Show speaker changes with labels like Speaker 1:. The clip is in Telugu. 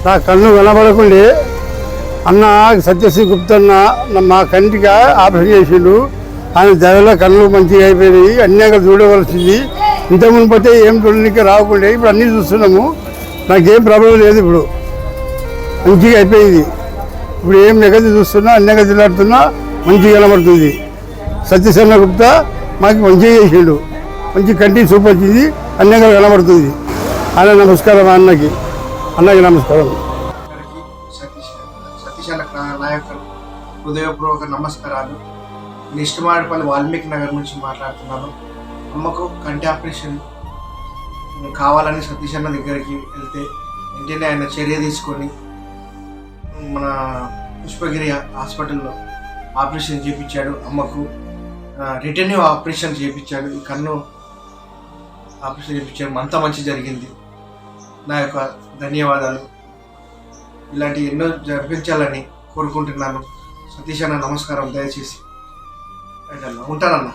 Speaker 1: నా కన్ను కనబడకుండే అన్న సత్యశ్రీ గుప్తన్న మా కంటికి ఆపరేషన్ చేసిండు. ఆయన దయలో కళ్ళు మంచిగా అయిపోయినాయి, అన్యాక చూడవలసింది. ఇంతకుముందు పోతే ఏం చూడడానికి రాకుండా ఇప్పుడు అన్నీ చూస్తున్నాము. నాకేం ప్రాబ్లం లేదు, ఇప్పుడు మంచిగా అయిపోయింది. ఇప్పుడు ఏం నెగది చూస్తున్నా, అన్యాక తిలాడుతున్నా మంచిగా కనబడుతుంది. సత్యశ్రీ గుప్తా మాకు మంచిగా చేసిండు, మంచి కంటి చూపు వచ్చింది, అన్యాక కనబడుతుంది. ఆయన నమస్కారం, అన్నకి నమస్కారం.
Speaker 2: సతీష్ నాయకులు హృదయపూర్వక నమస్కారాలు. నిష్టమాడిపల్లి వాల్మీకి నగర్ నుంచి మాట్లాడుతున్నాను. అమ్మకు కంటి ఆపరేషన్ కావాలని సతీష్ అన్న దగ్గరికి వెళ్తే వెంటనే ఆయన చర్య తీసుకొని మన పుష్పగిరి హాస్పిటల్లో ఆపరేషన్ చేయించాడు. అమ్మకు రిటర్నివ్ ఆపరేషన్ చేయించాడు, ఈ కన్ను ఆపరేషన్ చేయించాడు. అంతా మంచి జరిగింది. నా యొక్క ధన్యవాదాలు. ఇలాంటి ఎన్నో జరిపించాలని కోరుకుంటున్నాను. సతీష్ అన్న నమస్కారం. దయచేసి ఉంటానన్నా.